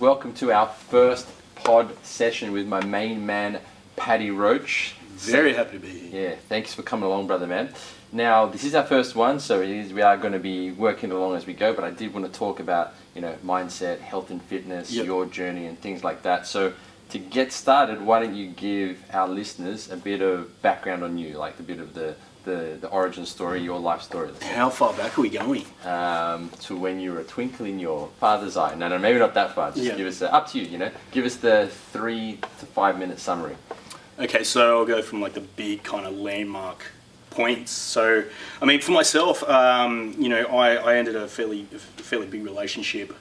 Welcome to our first pod session with my main man, Patty Roach. Very happy to be here. Yeah, thanks for coming along, brother man. Now, this is our first one, so we are going to be working along as we go, but I did want to talk about, mindset, health and fitness, your journey and things like that. So to get started, why don't you give our listeners a bit of background on you, like a bit of the origin story, your life story. How far back are we going? To when you were a twinkle in your father's eye. No, maybe not that far. Just give us up to you, Give us the 3 to 5 minute summary. Okay, so I'll go from like the big kind of landmark points. So, I mean, for myself, I ended a fairly big relationship,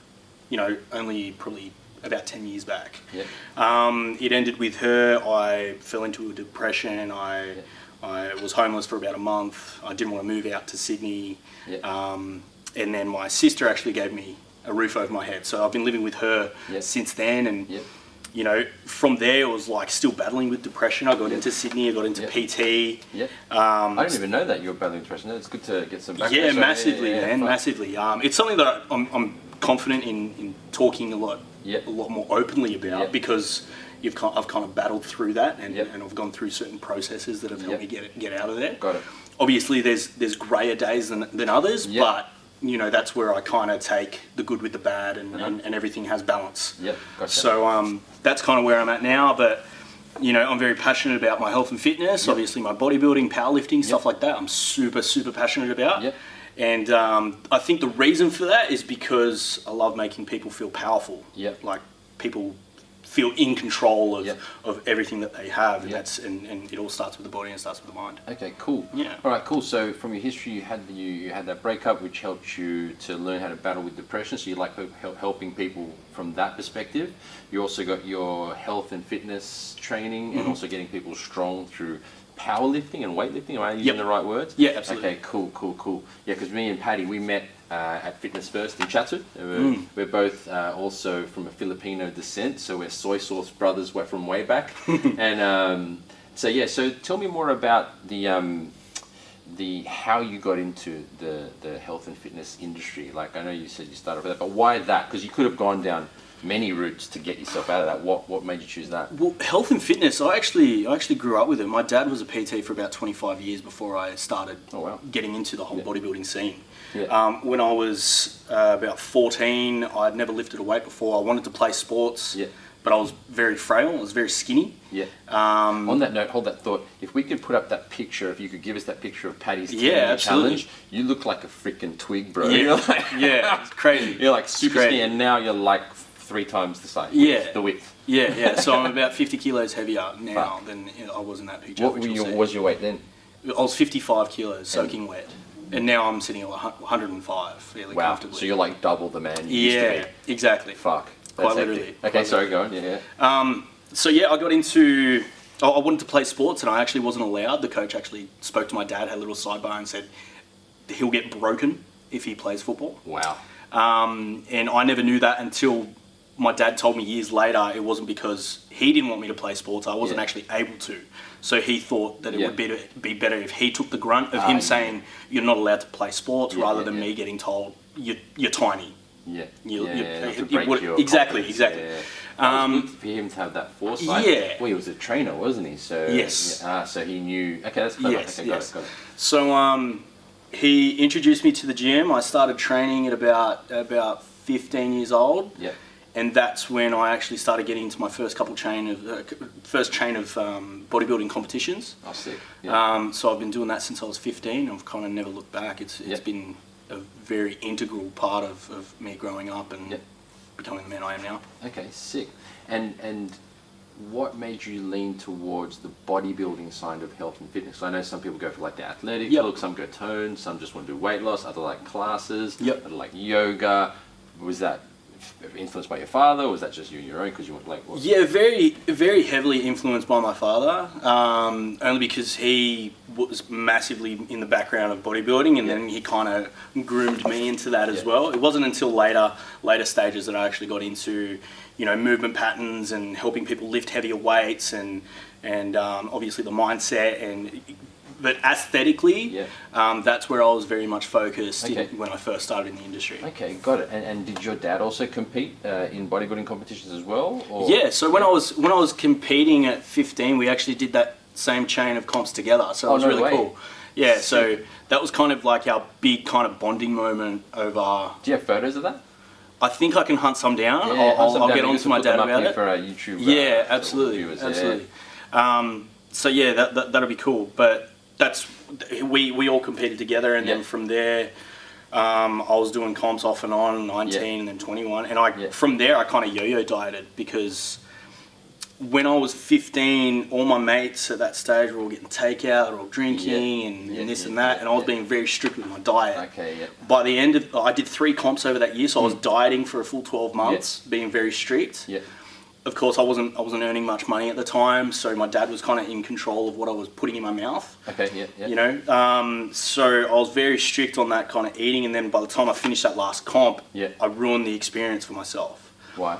only probably about 10 years back. Yep. It ended with her. I fell into a depression. I was homeless for about a month. I didn't want to move out to Sydney. Yep. And then my sister actually gave me a roof over my head. So I've been living with her since then. And, from there, I was like still battling with depression. I got into Sydney, I got into PT. Yeah. I didn't even know that you were battling depression. It's good to get some background. Yeah, massively, man, massively. It's something that I'm confident in talking a lot more openly about because I've kind of battled through that and I've gone through certain processes that have helped me get out of there. Got it. Obviously, there's grayer days than others, but that's where I kind of take the good with the bad and everything has balance. Yep, gotcha. So that's kind of where I'm at now, but I'm very passionate about my health and fitness, obviously my bodybuilding, powerlifting, stuff like that. I'm super, super passionate about. Yep. And I think the reason for that is because I love making people feel powerful. Yep. Like people feel in control of everything that they have, and it all starts with the body and starts with the mind. Okay, cool. Yeah. All right, cool. So from your history, you had that breakup, which helped you to learn how to battle with depression. So you like helping people from that perspective. You also got your health and fitness training, and also getting people strong through powerlifting and weightlifting. Am I using the right words? Yeah, absolutely. Okay, cool. Yeah, because me and Patty, we met at Fitness First in Chatswood. We're both also from a Filipino descent, so we're soy sauce brothers. We're from way back. And so tell me more about the how you got into the health and fitness industry. Like I know you said you started with that, but why that? Because you could have gone down many routes to get yourself out of that. What made you choose that? Well, health and fitness, I actually grew up with it. My dad was a PT for about 25 years before I started getting into the whole bodybuilding scene. Yeah. When I was about 14, I'd never lifted a weight before. I wanted to play sports, but I was very frail. I was very skinny. Yeah. On that note, hold that thought. If we could put up that picture, if you could give us that picture of Patty's challenge, you look like a freaking twig, bro. Yeah, you're like, it's crazy. You're like super skinny, and now you're like 3 times the size. The width. Yeah. So I'm about 50 kilos heavier now than I was in that picture. What was your weight then? I was 55 kilos, soaking wet. And now I'm sitting at 105, fairly comfortably. So you're like double the man you used to be. Exactly. Fuck. Quite literally. Okay, sorry, go on. Yeah. I got into... I wanted to play sports and I actually wasn't allowed. The coach actually spoke to my dad, had a little sidebar and said he'll get broken if he plays football. Wow. And I never knew that until my dad told me years later it wasn't because he didn't want me to play sports. I wasn't actually able to. So he thought that it would be better if he took the grunt of him saying you're not allowed to play sports rather than me getting told you're tiny. Exactly. Yeah. It was good for him to have that foresight. Yeah. Well, he was a trainer, wasn't he? So yes. So he knew. Okay, that's clever. Got it. So he introduced me to the gym. I started training at about 15 years old. Yeah. And that's when I actually started getting into my first chain of bodybuilding competitions. Oh, sick. Yeah. So I've been doing that since I was 15. I've kind of never looked back. It's been a very integral part of me growing up and becoming the man I am now. Okay, sick. And what made you lean towards the bodybuilding side of health and fitness? I know some people go for like the athletic look, some go tone, some just want to do weight loss, other like classes, other like yoga. Was that influenced by your father, or was that just you on your own because you want like what? Yeah, very, very heavily influenced by my father, only because he was massively in the background of bodybuilding, and then he kind of groomed me into that as well. It wasn't until later stages that I actually got into, movement patterns and helping people lift heavier weights and obviously the mindset and but aesthetically, Yeah. that's where I was very much focused Okay. when I first started in the industry. Okay, got it. And did your dad also compete in bodybuilding competitions as well? Or? Yeah, so when I was competing at 15, we actually did that same chain of comps together. So it was no really way. cool. Yeah, so that was kind of like our big kind of bonding moment over. Do you have photos of that? I think I can hunt some down. Yeah, I'll get on to my dad about it. for our YouTube. Yeah, absolutely, absolutely. So yeah, that'll be cool. But that's we all competed together, and then from there, I was doing comps off and on, 19 and then 21, and from there I kind of yo-yo dieted because when I was 15, all my mates at that stage were all getting takeout or all drinking and this and that, and I was being very strict with my diet. Okay, yeah. By the end of, I did 3 comps over that year, so I was dieting for a full 12 months, being very strict. Yeah. Of course, I wasn't earning much money at the time, so my dad was kind of in control of what I was putting in my mouth. Okay, yeah. You know, so I was very strict on that kind of eating, and then by the time I finished that last comp, I ruined the experience for myself. Why?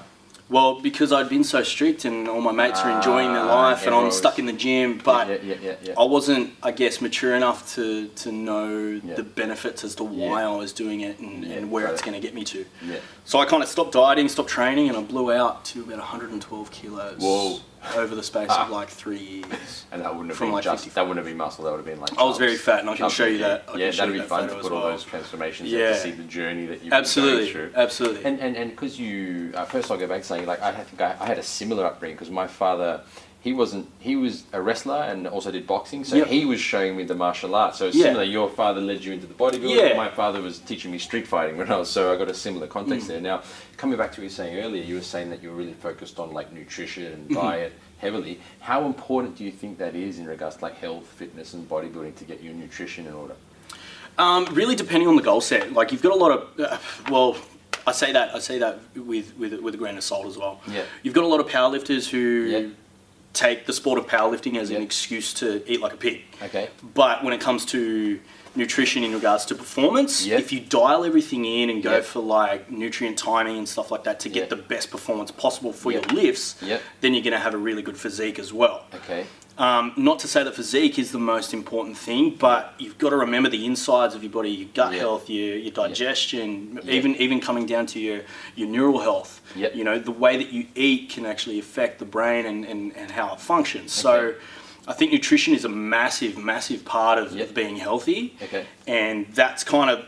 Well, because I'd been so strict and all my mates are enjoying their life and I'm stuck in the gym, but I wasn't, I guess, mature enough to know the benefits as to why I was doing it and where it's going to get me to. Yeah. So I kind of stopped dieting, stopped training, and I blew out to about 112 kilos. Whoa. Over the space of like 3 years. And that wouldn't have From been like just 50. that wouldn't have been muscle. That would have been like. I was very fat, and I can show you that. I can show that'd you be that fun to photo put as all well. those transformations and to see the journey that you've been Absolutely, going through. absolutely. And because you first I'll go back to saying like I think I had a similar upbringing because my father. He was a wrestler and also did boxing, so he was showing me the martial arts. So it's similar. Your father led you into the bodybuilding. Yeah. My father was teaching me street fighting when I was. So I got a similar context there. Now, coming back to what you were saying earlier, you were saying that you were really focused on like nutrition and diet heavily. How important do you think that is in regards to like health, fitness, and bodybuilding to get your nutrition in order? Really, depending on the goal set. Like you've got a lot of. I say that with a grain of salt as well. Yeah. You've got a lot of powerlifters who take the sport of powerlifting as an excuse to eat like a pig. Okay. But when it comes to nutrition in regards to performance, if you dial everything in and go for like nutrient timing and stuff like that to get the best performance possible for your lifts, then you're going to have a really good physique as well. Okay. Not to say that physique is the most important thing, but you've got to remember the insides of your body, your gut health, your digestion, even coming down to your neural health. You know, the way that you eat can actually affect the brain and how it functions. So I think nutrition is a massive, massive part of being healthy. Okay. And that's kind of,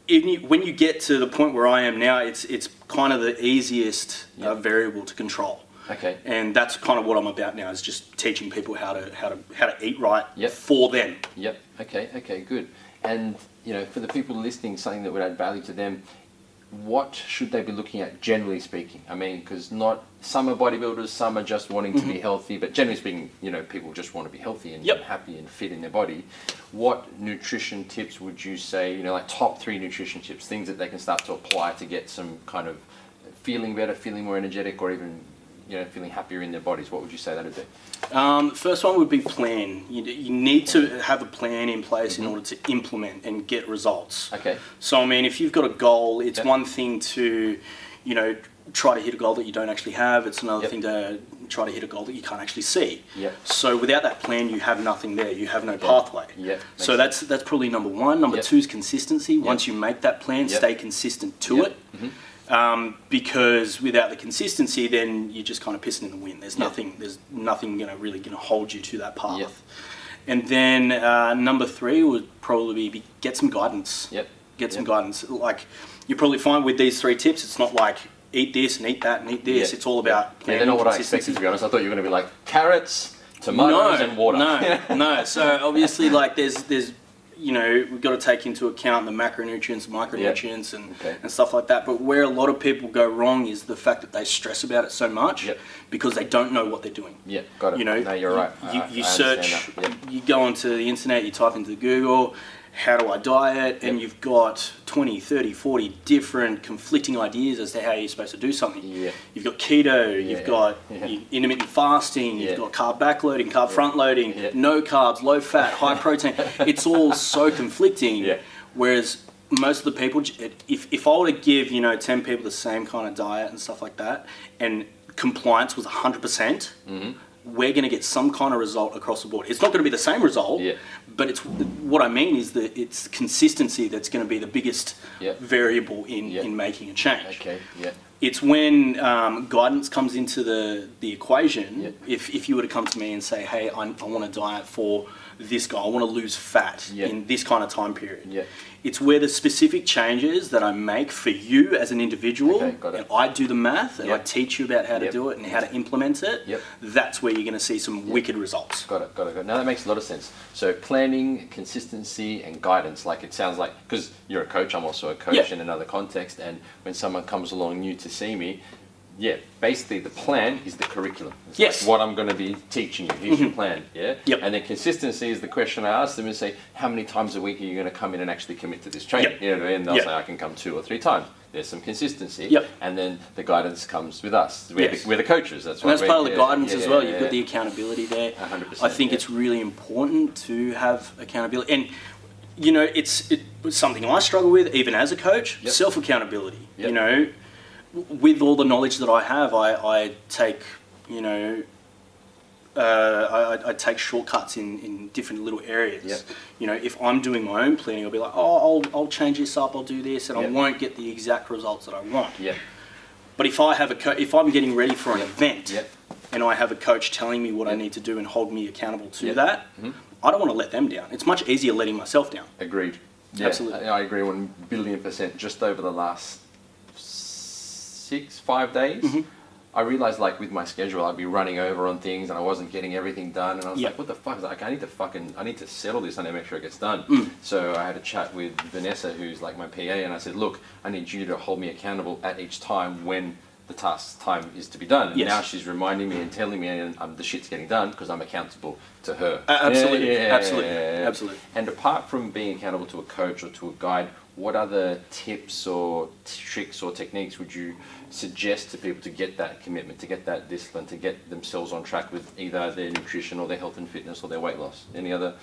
when you get to the point where I am now, it's kind of the easiest variable to control. Okay. And that's kind of what I'm about now, is just teaching people how to eat right for them. Yep. Okay, good. And, you know, for the people listening, something that would add value to them, what should they be looking at, generally speaking? I mean, because some are bodybuilders, some are just wanting to be healthy, but generally speaking, you know, people just want to be healthy and happy and fit in their body. What nutrition tips would you say, you know, like top 3 nutrition tips, things that they can start to apply to get some kind of feeling better, feeling more energetic, or even, you know, feeling happier in their bodies? What would you say that would be? First one would be plan. You need to have a plan in place in order to implement and get results. Okay. So, I mean, if you've got a goal, it's one thing to, you know, try to hit a goal that you don't actually have. It's another thing to try to hit a goal that you can't actually see. So without that plan, you have nothing there. You have no pathway. So that's probably number 1. Number 2 is consistency. Once you make that plan, stay consistent to it. Because without the consistency, then you're just kind of pissing in the wind. There's nothing really going to hold you to that path. And then number 3 would probably be get some guidance. Get some guidance. Like you probably find with these 3 tips, it's not like eat this and eat that and eat this. It's all about they're not what I expected, to be honest. I thought you were going to be like carrots, tomatoes, and water. No. So obviously, like there's you know, we've got to take into account the macronutrients, micronutrients, and stuff like that. But where a lot of people go wrong is the fact that they stress about it so much because they don't know what they're doing. Got it. You know, no, you're right. You search, you go onto the internet, you type into Google, how do I diet? And you've got 20, 30, 40 different conflicting ideas as to how you're supposed to do something. You've got keto, you've got intermittent fasting, you've got carb backloading, carb front loading, no carbs, low fat, high protein. It's all so conflicting. Whereas most of the people, if I were to give, you know, 10 people the same kind of diet and stuff like that, and compliance was 100%, we're going to get some kind of result across the board. It's not going to be the same result, but it's what I mean is that it's consistency that's going to be the biggest variable in making a change. Okay. Yeah. It's when guidance comes into the equation. If you were to come to me and say, hey, I want to diet for this guy, I want to lose fat in this kind of time period. It's where the specific changes that I make for you as an individual, and I do the math, and I teach you about how to do it and how to implement it, that's where you're going to see some wicked results. Got it. Now that makes a lot of sense. So planning, consistency, and guidance, like it sounds like, because you're a coach, I'm also a coach in another context, and when someone comes along new to see me, basically the plan is the curriculum. It's like what I'm going to be teaching you. Here's your plan, And then consistency is the question I ask them and say, how many times a week are you going to come in and actually commit to this training? You know what I mean? And they'll say, I can come 2 or 3 times. There's some consistency. And then the guidance comes with us. We're the coaches. That's part of the guidance as well. You've got the accountability there. 100%. I think it's really important to have accountability. And, you know, it's something I struggle with, even as a coach, self-accountability. You know, with all the knowledge that I have, I take, you know, I take shortcuts in different little areas. You know, if I'm doing my own planning, I'll be like, oh, I'll change this up, I'll do this, and I won't get the exact results that I want. But if I have if I'm getting ready for an event, and I have a coach telling me what I need to do and hold me accountable to that, I don't want to let them down. It's much easier letting myself down. Agreed. Absolutely. I agree 1,000,000,000%. Just over the last 5 days, I realized, like, with my schedule, I'd be running over on things and I wasn't getting everything done, and I was like, what the fuck? Like, I need to settle this, I need to make sure it gets done. So I had a chat with Vanessa, who's like my PA, and I said, look, I need you to hold me accountable at each time when the task time is to be done. And now she's reminding me and telling me, and the shit's getting done because I'm accountable to her. Absolutely. And apart from being accountable to a coach or to a guide, what other tips or tricks or techniques would you suggest to people to get that commitment, to get that discipline, to get themselves on track with either their nutrition or their health and fitness or their weight loss? Any other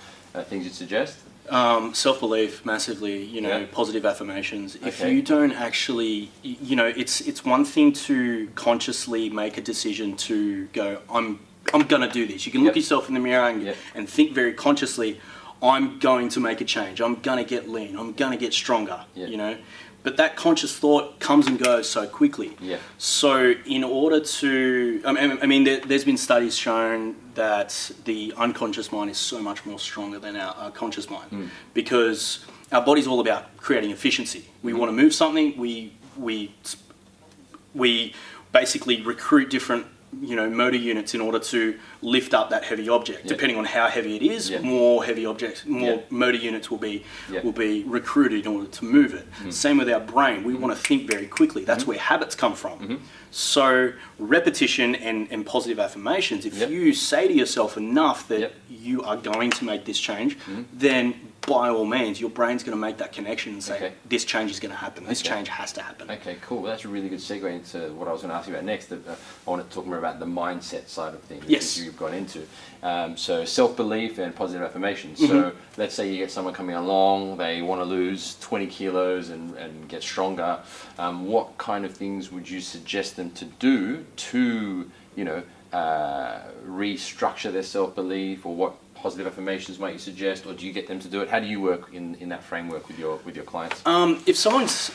things you'd suggest? Self-belief, massively, you know, positive affirmations. If you don't actually, you know, it's one thing to consciously make a decision to go, I'm going to do this. You can look yourself in the mirror and think very consciously, I'm going to make a change. I'm going to get lean. I'm going to get stronger, you know. But that conscious thought comes and goes so quickly. So in order to, I mean, there's been studies shown that the unconscious mind is so much more stronger than our conscious mind, because our body's all about creating efficiency. We want to move something. We basically recruit different, you know, motor units in order to lift up that heavy object. Depending on how heavy it is, more heavy objects, more motor units will be recruited in order to move it. Same with our brain. We want to think very quickly. That's where habits come from. So repetition and positive affirmations, if you say to yourself enough that you are going to make this change, then by all means, your brain's going to make that connection and say, this change is going to happen. This change has to happen. Okay, cool. That's a really good segue into what I was going to ask you about next. I want to talk more about the mindset side of things, which you've gone into. So self-belief and positive affirmations. So let's say you get someone coming along, they want to lose 20 kilos and get stronger. What kind of things would you suggest them to do to, you know, restructure their self-belief, or what positive affirmations might you suggest, or do you get them to do it? How do you work in that framework with your clients? If someone's,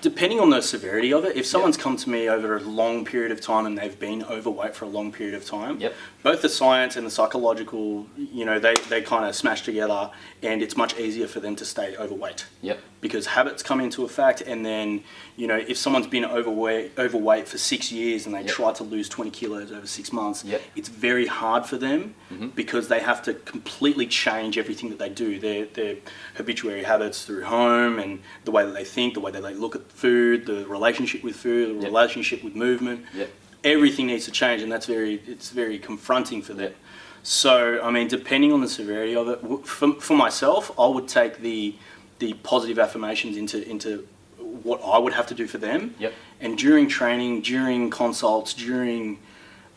depending on the severity of it, if someone's come to me over a long period of time and they've been overweight for a long period of time, both the science and the psychological, you know, they kind of smash together, and it's much easier for them to stay overweight. Because habits come into effect, and then, you know, if someone's been overweight for 6 years and they try to lose 20 kilos over 6 months, it's very hard for them because they have to completely change everything that they do, their habituary habits through home, and the way that they think, the way that they look at food, the relationship with food, the relationship with movement. Everything needs to change, and it's very confronting for them. So, I mean, depending on the severity of it, for myself, I would take the positive affirmations into what I would have to do for them. And during training, during consults, during,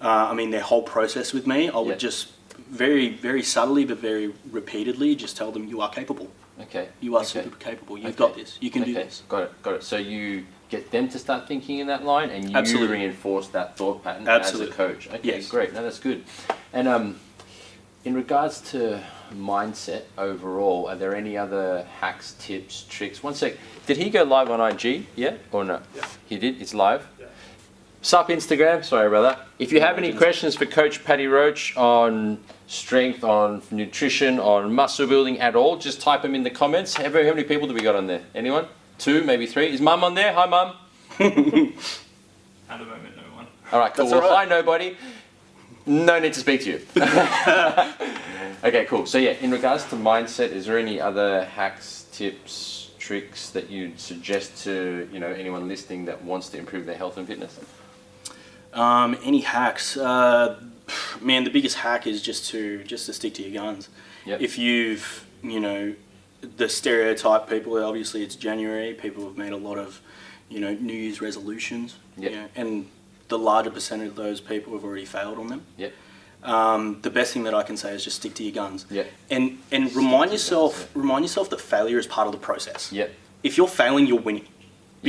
their whole process with me, I would just very, very subtly but very repeatedly just tell them, you are capable. Okay. You are super capable. You've got this. You can do this. Got it. So you get them to start thinking in that line, and you Absolutely. reinforce that thought pattern Absolutely. as a coach. Okay, Yes. great. No, that's good. And in regards to mindset overall, are there any other hacks, tips, tricks? One sec. Did he go live on IG yet or no? Yeah. He did? It's live? Yeah. Sup Instagram? Sorry, brother. If you have any questions for Coach Patty Roach on strength, on nutrition, on muscle building at all, just type them in the comments. How many people do we got on there? Anyone? 2, maybe 3? Is Mum on there? Hi, Mum. At the moment, no one. All right, cool. That's all Well, right. hi, nobody. No need to speak to you. Okay, cool. So yeah, in regards to mindset, is there any other hacks, tips, tricks that you'd suggest to anyone listening that wants to improve their health and fitness? Any hacks? Man, the biggest hack is just to stick to your guns. Yep. If you've, the stereotype people, obviously it's January, people have made a lot of, New Year's resolutions. Yep. And the larger percentage of those people have already failed on them. Yep. The best thing that I can say is just stick to your guns. Yep. And remind yourself that failure is part of the process. Yep. If you're failing, you're winning. Yep.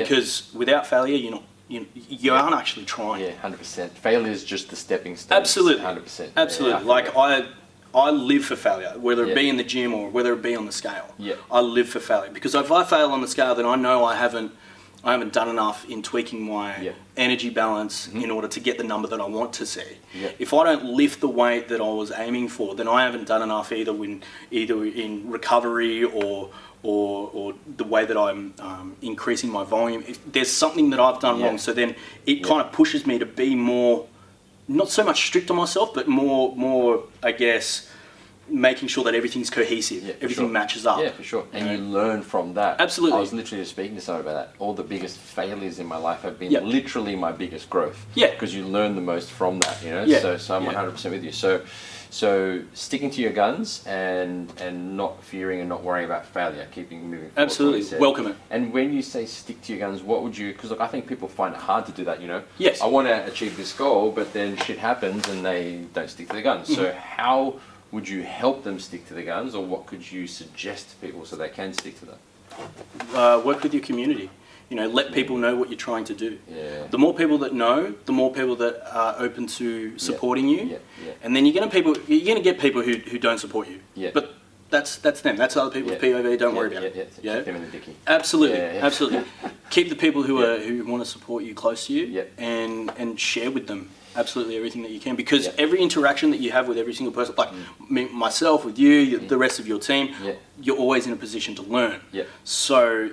Because without failure, you aren't actually trying. Yeah, 100%. Failure is just the stepping stone. Absolutely. 100%. Absolutely. I live for failure, whether it be in the gym or whether it be on the scale. Yeah. I live for failure because if I fail on the scale, then I know I haven't done enough in tweaking my energy balance in order to get the number that I want to see. Yeah. If I don't lift the weight that I was aiming for, then I haven't done enough either in recovery or the way that I'm increasing my volume. If there's something that I've done wrong, so then it kind of pushes me to be more, not so much strict on myself, but more I guess, making sure that everything's cohesive, everything matches up. Yeah, for sure. And you learn from that. Absolutely. I was literally just speaking to someone about that. All the biggest failures in my life have been Yep. literally my biggest growth. Yeah. Because you learn the most from that, Yeah. So I'm 100% with you. So sticking to your guns and not fearing and not worrying about failure, keeping moving forward. Absolutely. Welcome it. And when you say stick to your guns, what would you, because look, I think people find it hard to do that, Yes. I want to achieve this goal, but then shit happens and they don't stick to their guns. So how would you help them stick to the guns, or what could you suggest to people so they can stick to them? Work with your community. Let people know what you're trying to do. Yeah. The more people that know, the more people that are open to supporting you. Yeah. And then you're gonna get people who don't support you. Yeah. But that's them. That's other people's POV. Don't worry about it. Yeah. Keep them in the dicky. Absolutely, Yeah. absolutely. Keep the people who want to support you close to you, Yeah. and share with them absolutely everything that you can, because Yeah. every interaction that you have with every single person, like myself, with you, the rest of your team, you're always in a position to learn. Yeah. So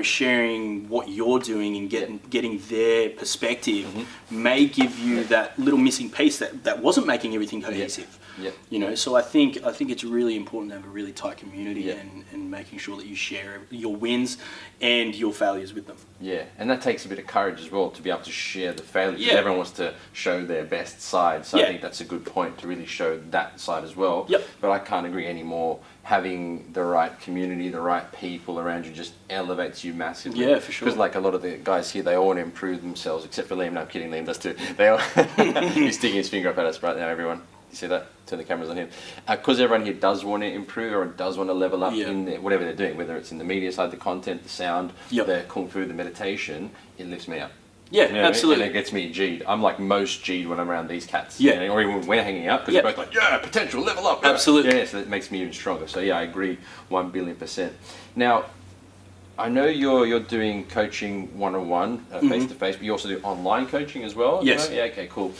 sharing what you're doing and getting their perspective may give you that little missing piece that wasn't making everything cohesive. Yeah. So I think it's really important to have a really tight community Yeah. and making sure that you share your wins and your failures with them. Yeah, and that takes a bit of courage as well to be able to share the failures. Yeah. Everyone wants to show their best side, so I Yeah. think that's a good point to really show that side as well. Yep. But I can't agree anymore. Having the right community, the right people around you just elevates you massively. Yeah, for sure. Because like a lot of the guys here, they all want to improve themselves, except for Liam. No, I'm kidding, Liam does too. They all he's sticking his finger up at us right now, everyone. You see that? Turn the cameras on him. Because everyone here does want to improve or does want to level up in whatever they're doing, whether it's in the media side, the content, the sound, the kung fu, the meditation, it lifts me up. Yeah, You know what I mean? absolutely. And it gets me G'd. I'm like most G'd when I'm around these cats. Yeah. Or even when we're hanging out, because we're both like, potential, level up. Absolutely. Yeah, so that makes me even stronger. So yeah, I agree 1,000,000,000%. Now, I know you're doing coaching one-on-one, face-to-face, but you also do online coaching as well? Yes. Yeah, okay, cool.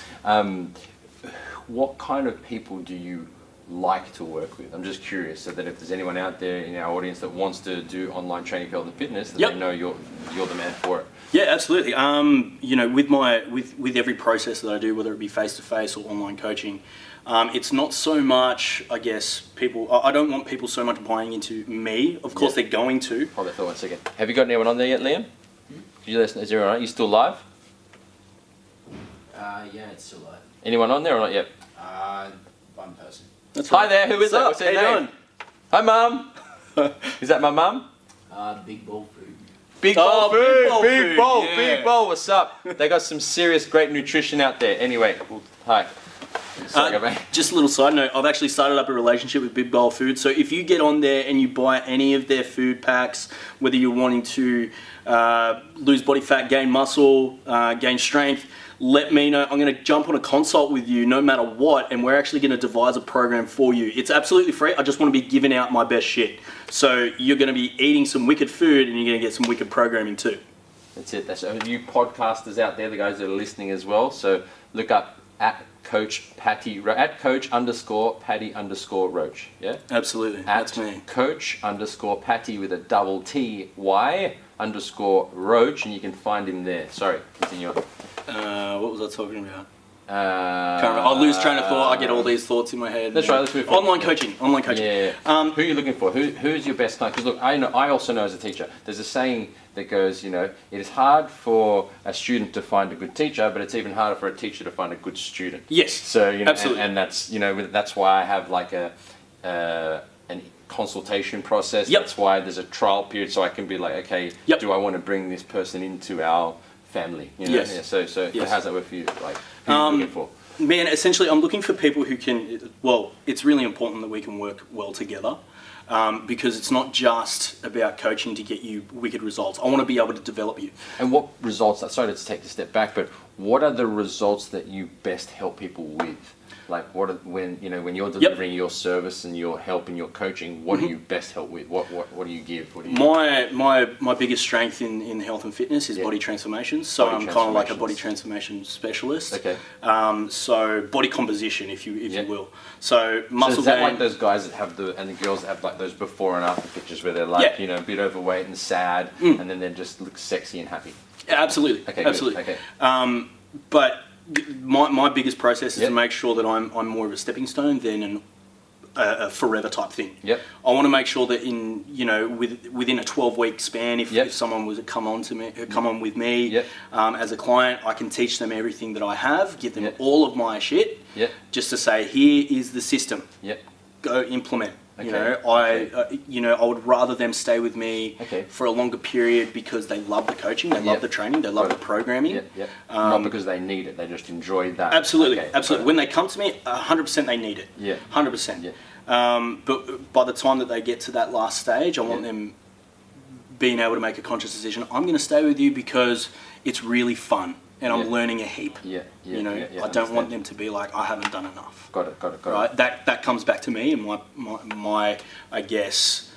What kind of people do you like to work with? I'm just curious, so that if there's anyone out there in our audience that wants to do online training for health and fitness, that they know you're the man for it. Yeah, absolutely. With every process that I do, whether it be face to face or online coaching, it's not so much, I guess, people. I don't want people so much buying into me. Of course, they're going to. Hold that for 1 second. Have you got anyone on there yet, Liam? Did you listen? Is everyone on? You still live? Yeah, it's still live. Anyone on there or not yet? One person. That's Hi right. there. Who is that? What's How their you name? doing? Hi, Mum. Is that my mum? Big ball food. Big Oh, bowl food, big bowl big food, bowl, yeah. big bowl. What's up? They got some serious great nutrition out there. Anyway, hi. Sorry, go back. Just a little side note, I've actually started up a relationship with Big Bowl Food. So if you get on there and you buy any of their food packs, whether you're wanting to lose body fat, gain muscle, gain strength, let me know. I'm going to jump on a consult with you no matter what, and we're actually going to devise a program for you. It's absolutely free. I just want to be giving out my best shit. So you're going to be eating some wicked food and you're going to get some wicked programming too. That's it. That's you podcasters out there, the guys that are listening as well. So look up at Coach Patty at Coach_Patty_Roach. Yeah, absolutely. That's me. Coach_Patty with a double Ty_Roach, and you can find him there. Sorry, continue on. What was I talking about? I'll lose train of thought. I get all these thoughts in my head. That's right. Let's move on. Online coaching. Yeah. Who are you looking for? Who's your best client? Because look, I also know as a teacher, there's a saying that goes, it is hard for a student to find a good teacher, but it's even harder for a teacher to find a good student. Yes. So absolutely. And that's that's why I have like a consultation process. Yep. That's why there's a trial period, so I can be like, okay, yep. do I want to bring this person into our family? Yes. Yeah, so yes. how's that work for you? Like, who are you looking for? Man, essentially, I'm looking for people who can. Well, it's really important that we can work well together. Because it's not just about coaching to get you wicked results. I want to be able to develop you. And what results? Sorry to take a step back, but what are the results that you best help people with? Like when you're delivering your service and your help and your coaching, what do you best help with? What do you give? What do you My biggest strength in health and fitness is body transformations. So I'm kind of like a body transformation specialist. Okay. So body composition, if you will. So muscle. So is that gain, like those guys that have the girls that have like those before and after pictures where they're like a bit overweight and sad, and then they just look sexy and happy? Absolutely. Okay. Absolutely. Good. Okay. But my biggest process is to make sure that I'm more of a stepping stone than a forever type thing. Yep. I want to make sure that within a 12-week span, if someone was to come on with me as a client, I can teach them everything that I have, give them all of my shit, just to say, here is the system. Go implement. Okay. I would rather them stay with me for a longer period because they love the coaching, they love the training, they love the programming. Not because they need it, they just enjoy that. Absolutely, absolutely. When they come to me, 100% they need it. 100%. But by the time that they get to that last stage, I want them being able to make a conscious decision. I'm going to stay with you because it's really fun. And I'm learning a heap. I don't want them to be like, I haven't done enough. Got it. Right? That comes back to me and my I guess,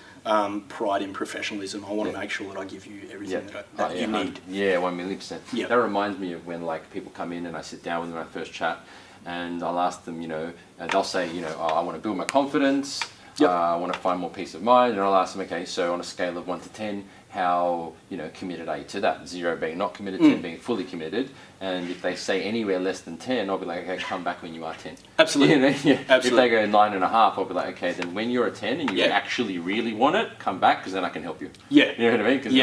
pride in professionalism. I want to make sure that I give you everything that you need. 1,000,000%. That reminds me of when like people come in and I sit down with them when I first chat, and I'll ask them, and they'll say, I want to build my confidence. I want to find more peace of mind, and I'll ask them, okay, so on a scale of 1 to 10, how committed are you to that? 0 being not committed, 10 being fully committed. And if they say anywhere less than 10, I'll be like, okay, come back when you are 10. Absolutely. Absolutely. If they go 9.5, I'll be like, okay, then when you're a 10 and you actually really want it, come back because then I can help you. You know what I mean? Because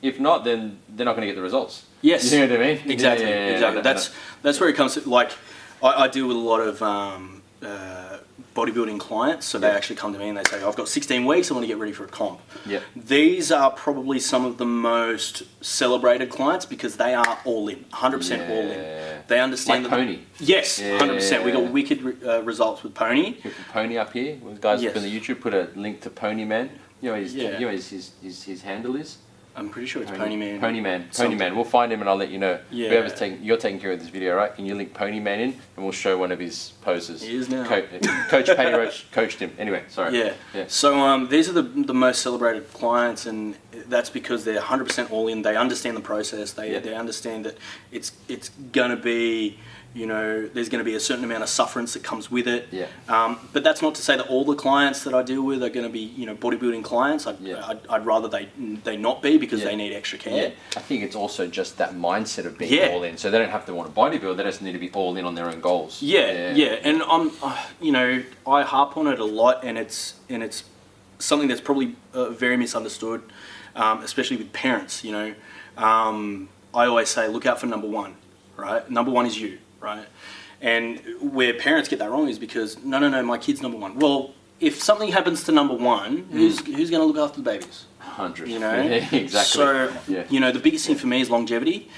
if not, then they're not going to get the results. Yes. You know what I mean? Exactly. Exactly. That's where it comes to, like, I deal with a lot of bodybuilding clients, so they actually come to me and they say, I've got 16 weeks, I want to get ready for a comp. These are probably some of the most celebrated clients because they are all in, 100% all in. They understand like Pony. Yes, 100%. We got wicked results with Pony. You put Pony up here. The guys up in the YouTube put a link to Pony Man. His handle is? I'm pretty sure it's Pony Man. Pony Man. We'll find him and I'll let you know. Whoever's you're taking care of this video, right? Can you link Pony Man in and we'll show one of his poses. He is now. Coach Patty Roach coached him. Anyway, sorry. Yeah. So these are the most celebrated clients, and that's because they're 100% all in. They understand the process. They understand that it's going to be, there's going to be a certain amount of sufferance that comes with it. But that's not to say that all the clients that I deal with are going to be, bodybuilding clients. I'd rather they not be because they need extra care. I think it's also just that mindset of being all in. So they don't have to want to bodybuild. They just need to be all in on their own goals. And I'm, I harp on it a lot, and it's something that's probably very misunderstood, especially with parents. I always say, look out for number one. Right? Number one is you. Right, and where parents get that wrong is because no, my kid's number one. Well, if something happens to number one, who's going to look after the babies? 100. Exactly. So the biggest thing for me is longevity.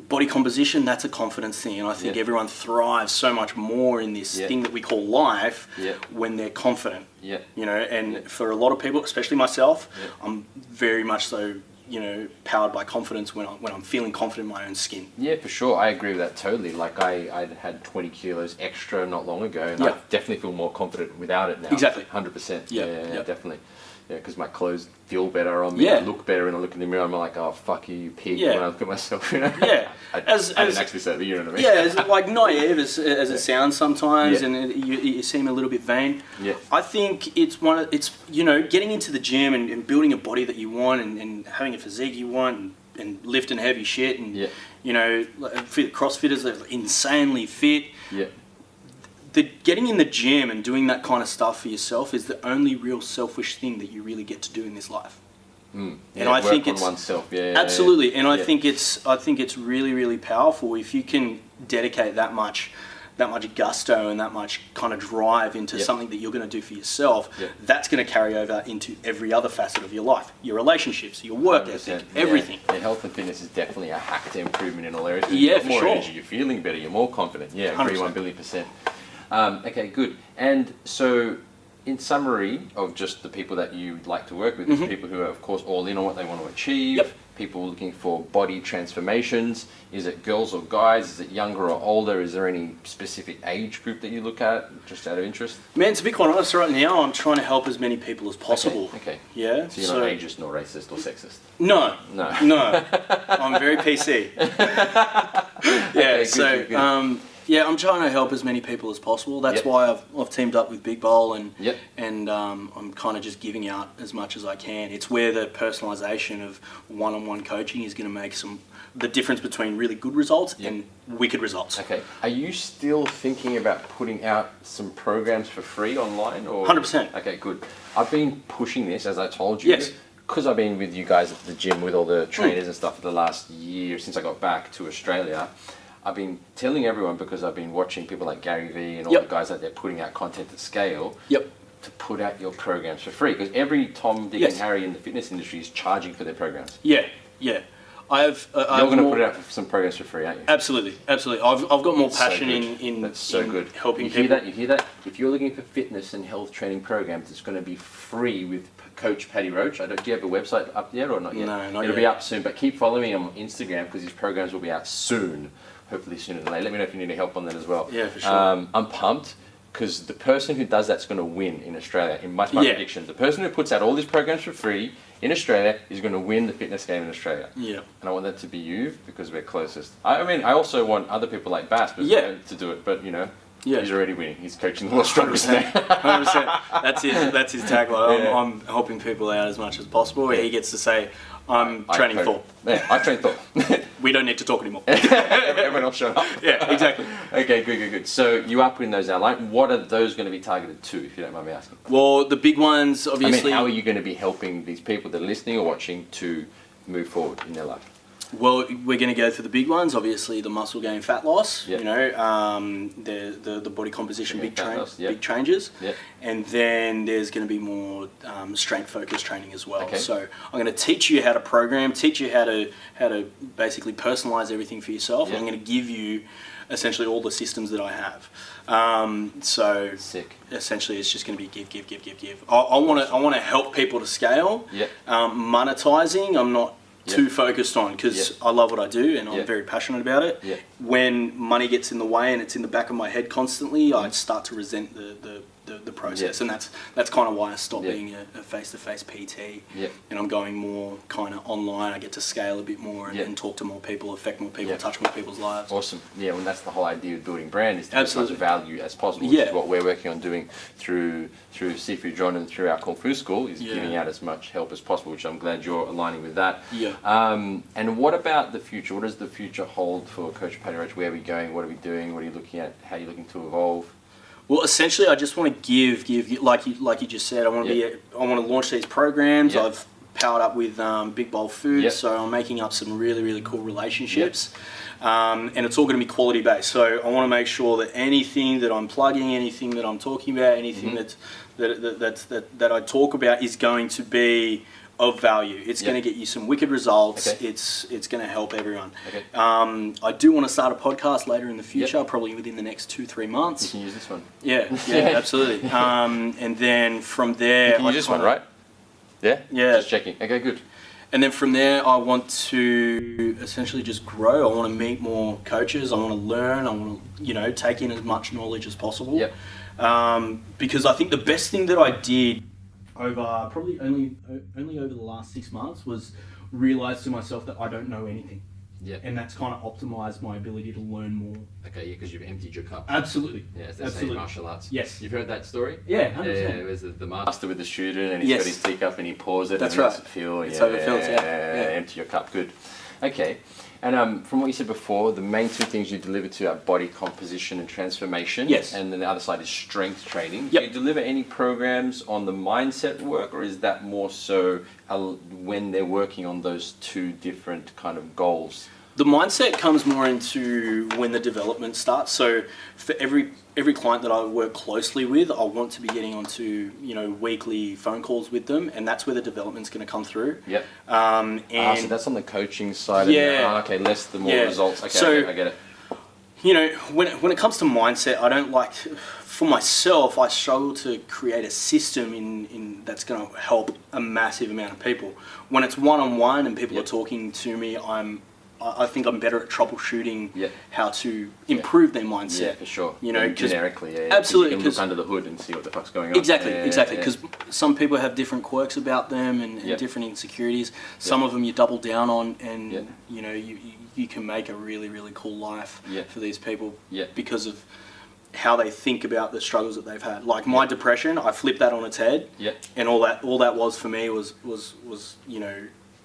body composition, that's a confidence thing, and I think everyone thrives so much more in this thing that we call life when they're confident. Yeah. You know, and for a lot of people, especially myself, I'm very much so, you know, powered by confidence when I'm feeling confident in my own skin. Yeah, for sure. I agree with that totally. Like I had 20 kilos extra not long ago, and I definitely feel more confident without it now. Exactly. 100%. Yeah, Definitely. Yeah, because my clothes feel better on me. I look better when I look in the mirror. I'm like, oh, fuck you pig, when I look at myself, you know? Yeah. I didn't actually say that, you know what I mean? Yeah, as like naive as it sounds sometimes, and you seem a little bit vain. Yeah. I think it's you know, getting into the gym and building a body that you want and having a physique you want and lifting heavy shit and you know, CrossFitters that are insanely fit. Yeah. Getting in the gym and doing that kind of stuff for yourself is the only real selfish thing that you really get to do in this life. And I think it's oneself. Absolutely, and I think it's really, really powerful if you can dedicate that much gusto and that much kind of drive into something that you're going to do for yourself. That's going to carry over into every other facet of your life, your relationships, your work ethic, everything. Yeah, health and fitness is definitely a hack to improvement in all areas. Yeah, You've got for more sure. energy, you're feeling better, you're more confident. Yeah, agree 100%. 1,000,000,000%. Okay, good. And so, in summary of just the people that you like to work with, is people who are, of course, all in on what they want to achieve, people looking for body transformations. Is it girls or guys? Is it younger or older? Is there any specific age group that you look at, just out of interest? Man, to be quite honest, right now I'm trying to help as many people as possible. Okay. Yeah. So you're not ageist nor racist or sexist? No. No. I'm very PC. Good. Yeah, I'm trying to help as many people as possible. That's why I've teamed up with Big Bowl and I'm kind of just giving out as much as I can. It's where the personalisation of one-on-one coaching is going to make the difference between really good results and wicked results. Okay. Are you still thinking about putting out some programs for free online? Or 100%. Okay, good. I've been pushing this, as I told you. Yes. Because I've been with you guys at the gym with all the trainers and stuff for the last year since I got back to Australia. I've been telling everyone, because I've been watching people like Gary Vee and all the guys out there putting out content at scale, to put out your programs for free. Because every Tom, Dick and Harry in the fitness industry is charging for their programs. Yeah. You're going to put out some programs for free, aren't you? Absolutely. I've got more passion in That's so good. Helping people. people. You hear that? If you're looking for fitness and health training programs, it's going to be free with Coach Patty Roach. Do you have a website up yet or not yet? No, not It'll yet. be up soon, but keep following me on Instagram because these programs will be out soon. Hopefully sooner than later. Let me know if you need any help on that as well. Yeah, for sure. I'm pumped because the person who does that's going to win in Australia. In my prediction, the person who puts out all these programs for free in Australia is going to win the fitness game in Australia. Yeah. And I want that to be you because we're closest. I mean, I also want other people like Bass to do it, but you know. Yeah. He's already winning. He's coaching the world's strongest now. 100%. That's his tagline. I'm helping people out as much as possible. He gets to say, I'm training Thor. Yeah, I train Thor. We don't need to talk anymore. Everyone else shut up. Yeah, exactly. Okay, good. So you are putting those out. Like, what are those going to be targeted to, if you don't mind me asking? Well, the big ones, obviously. I mean, how are you going to be helping these people that are listening or watching to move forward in their life? Well, we're going to go for the big ones. Obviously, the muscle gain, fat loss. Yep. You know, the body composition, big changes. Yep. And then there's going to be more strength focused training as well. Okay. So I'm going to teach you how to program, teach you how to basically personalize everything for yourself. Yep. I'm going to give you essentially all the systems that I have. So sick. Essentially, it's just going to be give. I want to help people to scale. Yep. Monetizing, I'm not too focused on because I love what I do and I'm very passionate about it. Yep. When money gets in the way and it's in the back of my head constantly, I start to resent the process, and that's kind of why I stopped being a face-to-face PT, and I'm going more kind of online. I get to scale a bit more and talk to more people, affect more people, touch more people's lives. Awesome. Yeah, well, that's the whole idea of building brand is to get as much value as possible, Yeah. which is what we're working on doing through Sifu John and through our Kung Fu school, is giving out as much help as possible, which I'm glad you're aligning with that. Yeah. And what about the future? What does the future hold for Coach Patty Roach? Where are we going? What are we doing? What are you looking at? How are you looking to evolve? Well, essentially, I just want to give like you just said. I want to I want to launch these programs. I've powered up with Big Bowl Food, so I'm making up some really cool relationships, and it's all going to be quality based. So I want to make sure that anything that I'm plugging, anything that I'm talking about, anything that I talk about is going to be of value. It's Yep. going to get you some wicked results. Okay. It's going to help everyone. Okay. I do want to start a podcast later in the future, Yep. probably within the next 2-3 You months. can use this one. Yeah, absolutely. And then from there, You can use this one, right? Yeah? Yeah. Just checking. Okay, good. And then from there, I want to essentially just grow. I want to meet more coaches. I want to learn. I want to, take in as much knowledge as possible. Yep. Because I think the best thing that I did over probably only over the last 6 months was realize to myself that I don't know anything. Yeah. And that's kind of optimized my ability to learn more. Okay, yeah, because you've emptied your cup. Absolutely. Yeah, as they say in Absolutely. martial arts. Yes. You've heard that story? Yeah, 100%. Yeah, it was the master with the student, and he's Yes. got his teacup and he pours it. That's and right. Lets it feel. It's how it feels, yeah. Empty your cup. Good. Okay. And from what you said before, the main two things you deliver to are body composition and transformation. Yes. And then the other side is strength training. Yep. Do you deliver any programs on the mindset work, or is that more so when they're working on those two different kind of goals? The mindset comes more into when the development starts. So for every client that I work closely with, I want to be getting onto weekly phone calls with them, and that's where the development's going to come through. Yep. And So that's on the coaching side. Yeah. Okay, less the more Yeah. results. Okay, So- I get it. when it comes to mindset, I don't like. For myself, I struggle to create a system in that's going to help a massive amount of people. When it's one-on-one and people Yep. are talking to me, I think I'm better at troubleshooting Yep. how to improve their mindset. Yeah, for sure. Than 'cause- generically, yeah. absolutely, You can look 'cause- under the hood and see what the fuck's going on. Exactly, Yeah, exactly. yeah. Because some people have different quirks about them and Yep. different insecurities. Some of them you double down on, and Yep. you can make a really, really cool life Yep. for these people Yep. because of how they think about the struggles that they've had. Like my depression, I flipped that on its head, Yep. and all that was for me was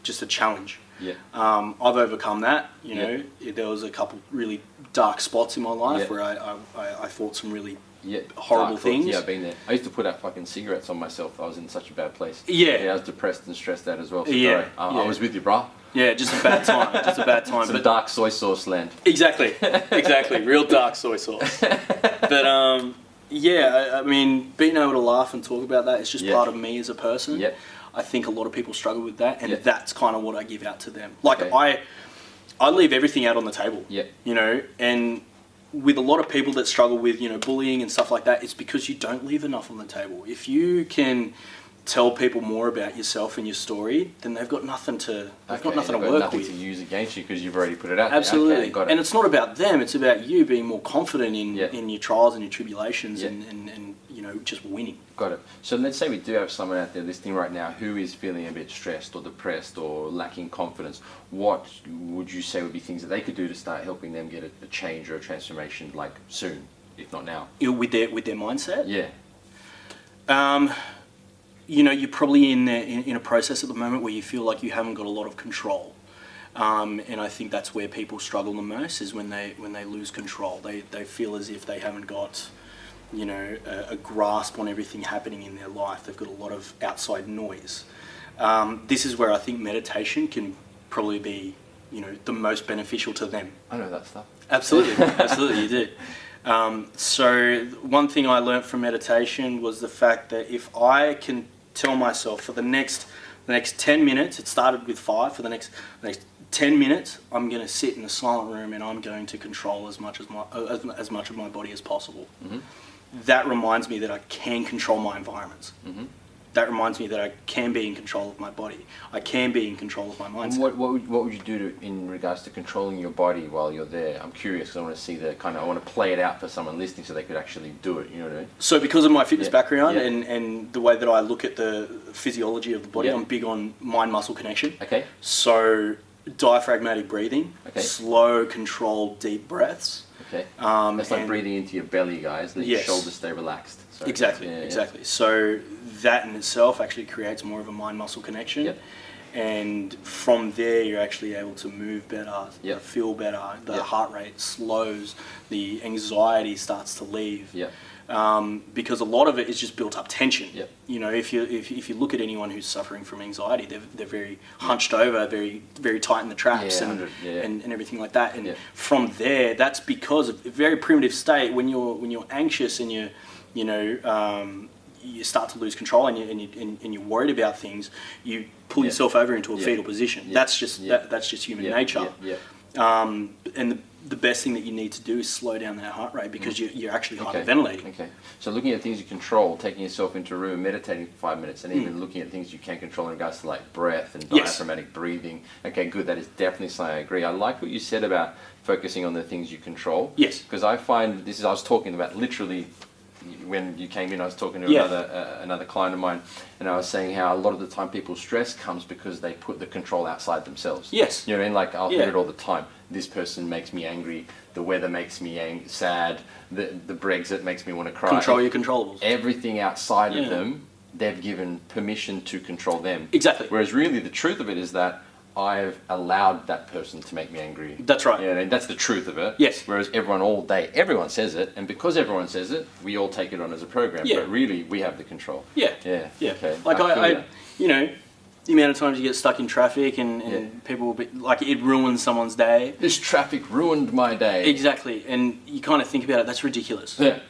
just a challenge. Yeah. I've overcome that. Yeah. There was a couple really dark spots in my life Yeah. where I thought some really Yeah. horrible Dark thoughts. things. Yeah, I've been there. I used to put out fucking cigarettes on myself. I was in such a bad place. Yeah. Yeah, I was depressed and stressed out as well. So Yeah, sorry. I yeah. was with you, brah. Yeah, just a bad time. Just a bad time. Some But dark soy sauce land. exactly, real dark soy sauce. But I mean, being able to laugh and talk about that is just Yeah. part of me as a person. Yeah. I think a lot of people struggle with that, and Yeah. that's kind of what I give out to them. Like Okay. I leave everything out on the table. Yeah. And with a lot of people that struggle with bullying and stuff like that, it's because you don't leave enough on the table. If you can tell people more about yourself and your story, then they've got nothing to work nothing with. to use against you because you've already put it out there. Absolutely. Okay, got it. And it's not about them, it's about you being more confident Yeah. in your trials and your tribulations Yeah. and just winning. Got it. So let's say we do have someone out there listening right now who is feeling a bit stressed or depressed or lacking confidence. What would you say would be things that they could do to start helping them get a change or a transformation, like soon, if not now? With their mindset? Yeah. You're probably in a process at the moment where you feel like you haven't got a lot of control. And I think that's where people struggle the most, is when they lose control. They feel as if they haven't got a grasp on everything happening in their life. They've got a lot of outside noise. This is where I think meditation can probably be the most beneficial to them. I know that stuff. Absolutely, absolutely, you do. So one thing I learned from meditation was the fact that if I can tell myself for the next 10 minutes, it started with 5, for the next 10 minutes, I'm going to sit in a silent room and I'm going to control as much of my body as possible. Mm-hmm. That reminds me that I can control my environments. Mm-hmm. That reminds me that I can be in control of my body. I can be in control of my mindset. And what would you do in regards to controlling your body while you're there? I'm curious because I want to see I want to play it out for someone listening so they could actually do it. You know what I mean? So because of my fitness Yeah. background Yeah. and the way that I look at the physiology of the body, Yeah. I'm big on mind-muscle connection. Okay. So diaphragmatic breathing, Okay. slow, controlled, deep breaths. Okay. That's like breathing into your belly, guys. Let your Yes. shoulders stay relaxed. So, Exactly, yeah, yeah. exactly. So that in itself actually creates more of a mind-muscle connection. Yep. And from there, you're actually able to move better, Yep. feel better, the Yep. heart rate slows, the anxiety starts to leave. Yep. Because a lot of it is just built up tension. Yep. If you look at anyone who's suffering from anxiety, they're very hunched over, very very tight in the traps, Yeah, and, 100, yeah. and everything like that. And Yeah. from there, that's because of a very primitive state. When you're anxious and you start to lose control and you're worried about things, you pull yourself over into a fetal position. Yeah. That's just that's just human nature. And the best thing that you need to do is slow down that heart rate because you're actually hyperventilating. Okay. So looking at things you control, taking yourself into a room, meditating for 5 minutes, and even looking at things you can control in regards to like breath and diaphragmatic breathing. Okay, good. That is definitely something I agree. I like what you said about focusing on the things you control. Yes. Because I find I was talking about literally when you came in, I was talking to another client of mine, and I was saying how a lot of the time people's stress comes because they put the control outside themselves. Yes. You know what I mean? Like I'll hear it all the time. This person makes me angry. The weather makes me sad. The Brexit makes me want to cry. Control your controllables. Everything outside of them, they've given permission to control them. Exactly. Whereas really the truth of it is that I've allowed that person to make me angry. That's right. Yeah, and that's the truth of it. Yes. Whereas everyone says it, and because everyone says it, we all take it on as a program. Yeah. But really, we have the control. Yeah. Yeah. Yeah. Okay. Like I you know, the amount of times you get stuck in traffic and people will be like, it ruins someone's day. This traffic ruined my day. Exactly, and you kind of think about it. That's ridiculous. Yeah.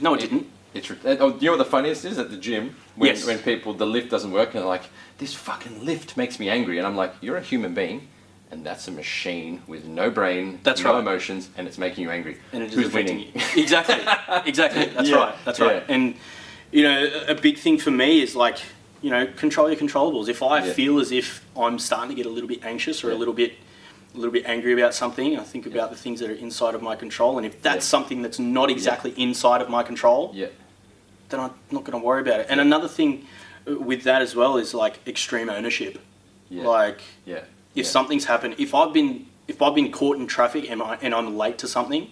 No, it didn't. You know what the funniest is at the gym when the lift doesn't work and they're like, this fucking lift makes me angry, and I'm like, you're a human being, and that's a machine with no brain, no emotions, and it's making you angry. And it is Who's affecting winning? you. Exactly. That's right. That's right. And you know, a big thing for me is like, you know, control your controllables. If I feel as if I'm starting to get a little bit anxious or a little bit angry about something, I think about the things that are inside of my control, and if that's something that's not exactly inside of my control, then I'm not going to worry about it. And another thing with that as well is like extreme ownership. Like, if something's happened, if I've been caught in traffic and I'm late to something,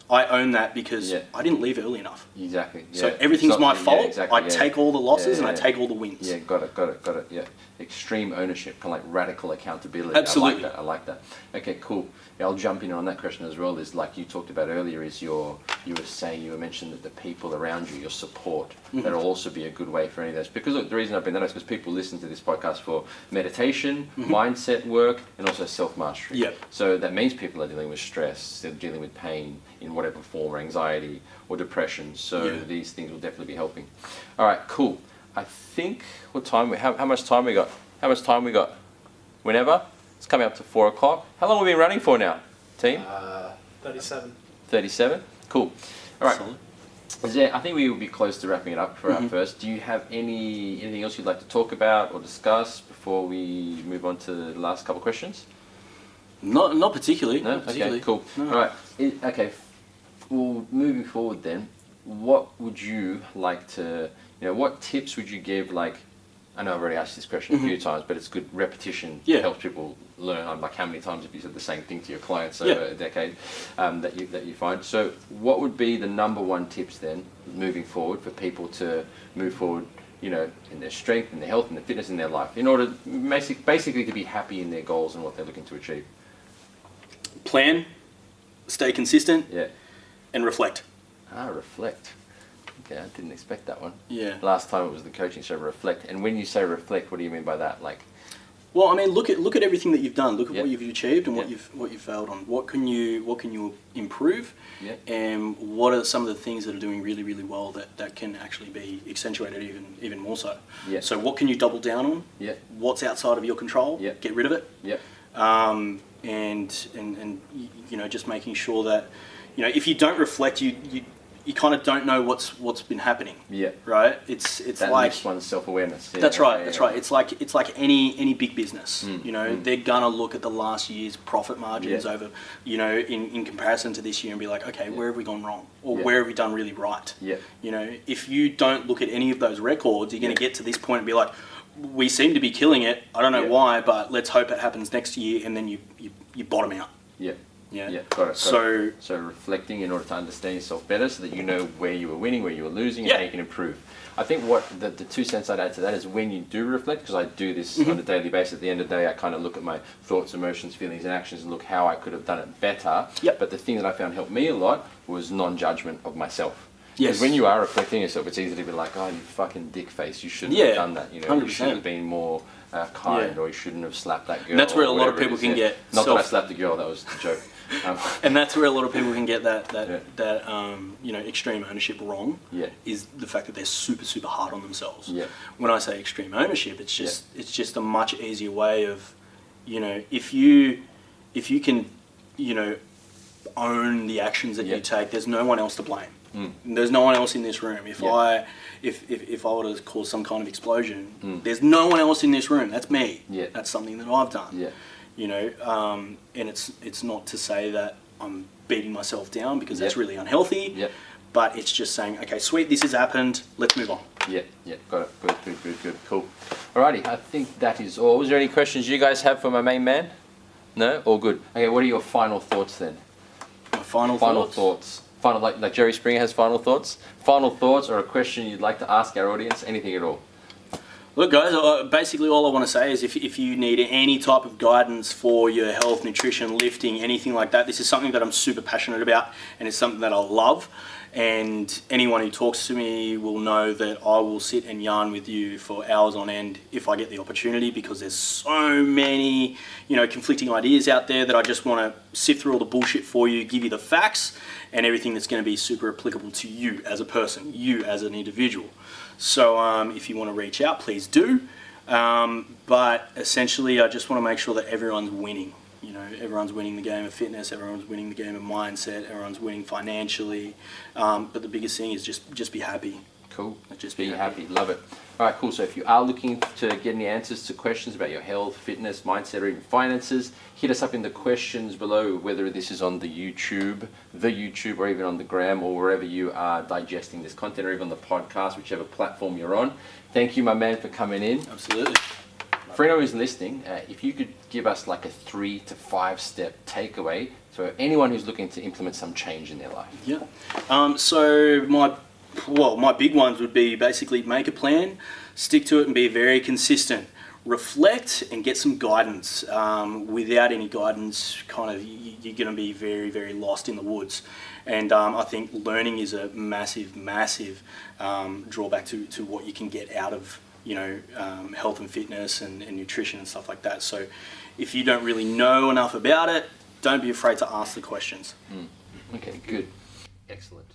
I own that because I didn't leave early enough. Exactly. Yeah. So everything's my fault. I take all the losses and I Yeah. take all the wins. Yeah, got it. Yeah, extreme ownership, kind of like radical accountability. Absolutely. I like that. Okay, cool. Yeah, I'll jump in on that question as well. Is like you talked about earlier. Is you were mentioning that the people around you, your support, that'll also be a good way for any of those. Because look, the reason I've been that is because people listen to this podcast for meditation, mindset work, and also self mastery. Yeah. So that means people are dealing with stress, they're dealing with pain in whatever form, or anxiety or depression. So these things will definitely be helping. All right, cool. I think how much time we got? Whenever. It's coming up to 4 o'clock. How long have we been running for now, team? 37. 37. Cool. All right. Solid. I think we will be close to wrapping it up for our first. Do you have anything else you'd like to talk about or discuss before we move on to the last couple of questions? Not particularly. No? Not particularly. Okay, cool. No. All right. Okay. Well, moving forward then, what would you like to, what tips would you give, like, I know I've already asked this question a few times, but it's good repetition helps people learn. Like how many times have you said the same thing to your clients over a decade that you find. So what would be the number one tips then moving forward for people to move forward, in their strength, in their health, in their fitness, in their life, in order basically to be happy in their goals and what they're looking to achieve? Plan, stay consistent, and reflect. Reflect. Okay, I didn't expect that one. Yeah. Last time it was the coaching show, reflect. And when you say reflect, what do you mean by that? Like, well, I mean, look at everything that you've done. Look at what you've achieved and what you've failed on. What can you improve? And what are some of the things that are doing really, really well that can actually be accentuated even more so? So what can you double down on? What's outside of your control? Get rid of it. And just making sure that if you don't reflect, you kind of don't know what's been happening. Right. It's that like lifts one's self-awareness. That's right. It's like any big business. They're gonna look at the last year's profit margins over, in comparison to this year and be like, okay, where have we gone wrong, or where have we done really right? If you don't look at any of those records, you're gonna get to this point and be like, we seem to be killing it. I don't know why, but let's hope it happens next year, and then you bottom out. Got it. So reflecting in order to understand yourself better, so that you know where you were winning, where you were losing, and how you can improve. I think what the 2 cents I'd add to that is when you do reflect, because I do this on a daily basis. At the end of the day, I kind of look at my thoughts, emotions, feelings, and actions, and look how I could have done it better. But the thing that I found helped me a lot was non-judgment of myself. Because when you are reflecting yourself, it's easy to be like, oh, you fucking dick face, you shouldn't have done that. 100%. You should have been more kind, or you shouldn't have slapped that girl. And that's where a lot of people can get Not that I slapped the girl, that was the joke. And that's where a lot of people can get that extreme ownership wrong. Yeah. Is the fact that they're super hard on themselves. Yeah. When I say extreme ownership, it's just a much easier way of, if you can, own the actions that you take, there's no one else to blame. There's no one else in this room. If I were to cause some kind of explosion, there's no one else in this room. That's me. Yeah. That's something that I've done. Yeah. And it's not to say that I'm beating myself down, because that's really unhealthy. Yeah. But it's just saying, okay, sweet, this has happened. Let's move on. Yeah, got it. Good. Cool. Alrighty, I think that is all. Was there any questions you guys have for my main man? No? All good. Okay, what are your final thoughts then? My final thoughts. Final, like Jerry Springer has final thoughts? Final thoughts or a question you'd like to ask our audience? Anything at all? Look, guys, basically all I want to say is if you need any type of guidance for your health, nutrition, lifting, anything like that, this is something that I'm super passionate about, and it's something that I love. And anyone who talks to me will know that I will sit and yarn with you for hours on end if I get the opportunity, because there's so many, conflicting ideas out there that I just want to sift through all the bullshit for you, give you the facts and everything that's going to be super applicable to you as a person, you as an individual. So if you want to reach out, please do. But essentially, I just want to make sure that everyone's winning. Everyone's winning the game of fitness, everyone's winning the game of mindset, everyone's winning financially. But the biggest thing is just be happy. Cool. Just be happy. Love it. All right, cool. So if you are looking to get any answers to questions about your health, fitness, mindset, or even finances, hit us up in the questions below, whether this is on the YouTube, or even on the Gram, or wherever you are digesting this content, or even on the podcast, whichever platform you're on. Thank you, my man, for coming in. Absolutely. For anyone who's listening, if you could give us like a 3 to 5 step takeaway for anyone who's looking to implement some change in their life. Yeah. So my big ones would be basically make a plan, stick to it, and be very consistent. Reflect and get some guidance. Without any guidance, you're going to be very, very lost in the woods. And I think learning is a massive drawback to what you can get out of health and fitness and nutrition and stuff like that. So if you don't really know enough about it, don't be afraid to ask the questions. Okay, good. Excellent.